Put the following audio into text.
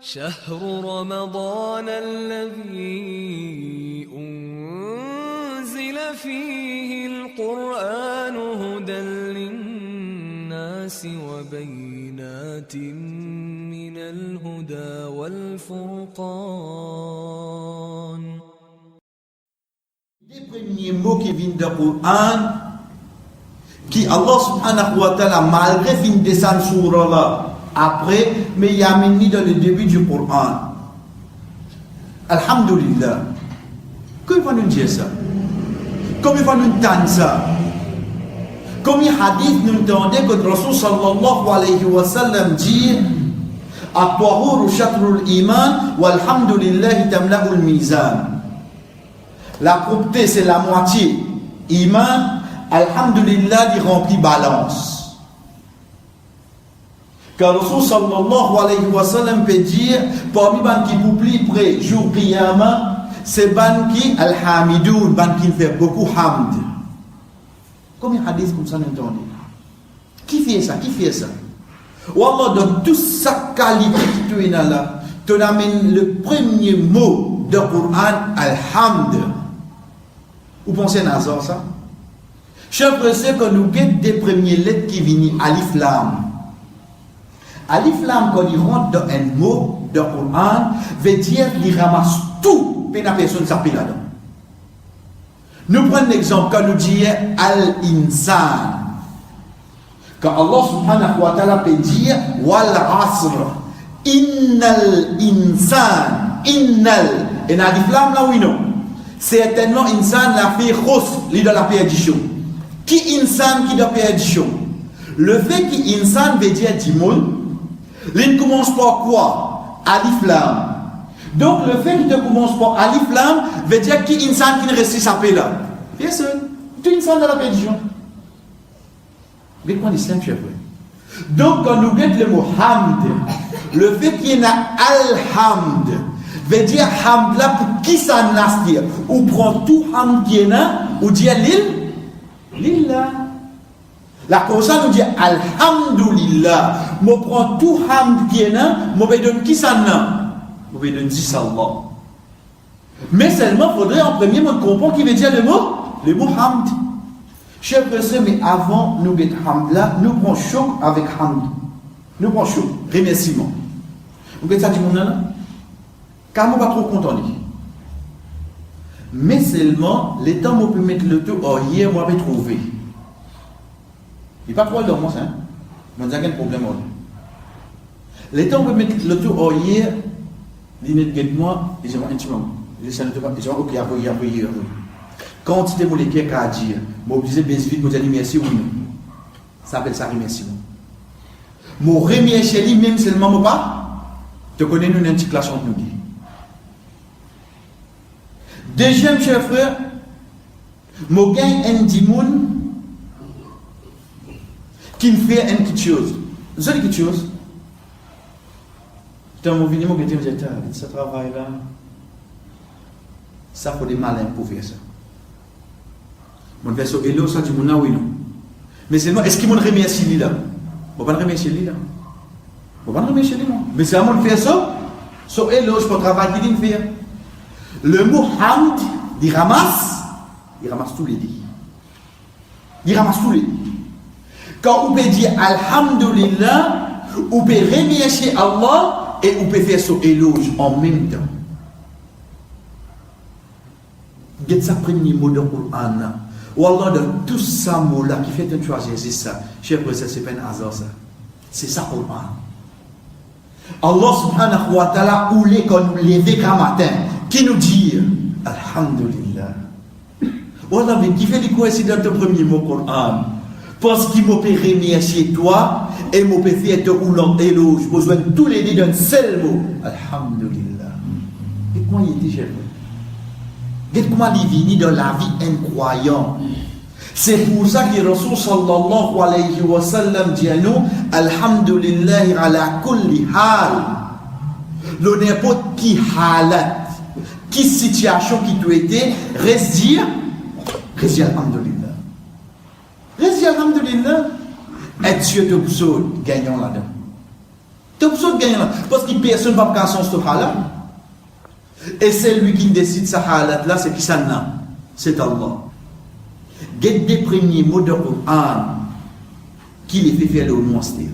شهر رمضان الذي أنزل فيه القرآن هدى للناس وبينات من الهدى والفرقان. Les premiers mots qui viennent du Coran, qui Allah subhanahu wa ta'ala, malgré fin descendre sur là, après, mais il y a mis dans le début du Coran. Alhamdulillah. Comment il va nous dire ça? Comment il va nous entendre ça? Comme il hadith nous entendait que le Rasul sallallahu alayhi wa sallam dit At-tahuru shatrul iman walhamdulillah tamla'ul mizan. La propreté c'est la moitié. Iman, alhamdulillah, il remplit balance. Car le Rasul sallallahu alayhi wa sallam peut dire, parmi ban qui publie près jour qiyamah, c'est ban qui alhamidoun, ban qui fait beaucoup hamd. Comme un hadith comme ça nous entendez. Qui fait ça? Qui fait ça? Wallah, dans toute sa qualité qui tu es là, tu amènes le premier mot de Coran, alhamd. Vous pensez à ça? Je pensais que nous avons des premières lettres qui viennent alif lam. Alif lam, quand il rentre dans un mot de Coran, veut dire qu'il ramasse tout, mais la personne s'appelle là-dedans. Nous prenons l'exemple quand nous disons al-insan. Quand Allah subhanahu wa ta'ala peut dire wal asr, innal insan, innal, et alif lam là oui non. Certainement insan la fait khos, li de la perdition. Qui insan qui de perdition? Le fait que insan veut dire dimon, il commence par quoi? Alif lam. Donc le fait qu'il te commence par alif lam veut dire qui insan qui ne reste s'appelle là. Personne. Tout insan de la perdition. Mais quoi l'islam tu as fait? Donc quand nous mettons le mot hamd, le fait qu'il y ait alhamd veut dire hamd là pour qui ça n'a dire? Ou prend tout hamd qui est là, ou dit lillah. La cause nous dit alhamdulillah. Moi prends tout hamd qui est là, moi vais donner qui ça n'a? Moi vais donner 10 Allah. Mais seulement il faudrait en premier mot comprendre qui veut dire le mot hamd. Chers frères, mais avant nous mettre hamd là, nous prenons choc avec hamd. Nous prenons choc, remerciement. Vous voyez ça du monde là? Car moi pas trop content. Mais seulement, les temps où on peut mettre le tout, oh hier, moi j'ai trouvé. Il n'est pas trop dans moi ça. Mais il y a un problème. Les temps où on peut mettre le tout, oh hier, il n'est pas de moi, et je vais intimement. Je vais ok, après. Quand tu t'es molécule qu'à dire, mobiliser vite, vous allez merci ou non. Ça s'appelle ça remerciement. Mon remercier lui même seulement moi pas. Tu connais nous une petite classe entre nous dit. Deuxième cher frère, mon gagne un dimoun qui me fait une petite chose. Vous avez quelque chose? Tu as mon venu, mon gâteau, ça travaille là. Ça faut des malins pour faire ça. Mon verso hello, ça dit mon oui non. Mais c'est moi, est-ce qu'il m'a remercié lui là? Bon, pas remercier lui là. Bon, pas remercier lui non. Mais c'est à moi de faire ça. So hello, je peux travailler qu'il me fait. Le mot hamd, il ramasse tous les dits. Il ramasse tous les dits. Quand on peut dire alhamdulillah, on peut remercier Allah et on peut faire son éloge en même temps. Get ça premier mot de Coran. Wallah, de tout ça mot-là qui fait un choix, c'est ça. Chers frères, c'est pas un hasard ça. C'est ça Coran. Allah subhanahu wa ta'ala, où les quand nous lever qu'un matin, qui nous dit alhamdulillah. Wallah, mais qui fait des coïncidences de premier mot Coran? Parce qu'il m'a fait remercier toi et m'a fait faire de roulant éloge, besoin de tous les dits d'un seul mot. Alhamdulillah. Et comment il était, cher frère? Regardez comment il vit dans la vie incroyable. C'est pour ça que Rasul sallallahu alayhi wa sallam dit à nous alhamdulillah ala kulli hal. Le n'importe qui halat, qui situation qui tu étais, reste dire alhamdulillah. Reste dire alhamdulillah. Et Dieu te gagnant là-dedans. Tu es de gagner là. Parce que personne ne va pas faire ce halat. Et c'est lui qui décide sa halat là, c'est qui ça n'a. C'est Allah. Get des premiers mots de Coran qui les fait faire le monastère.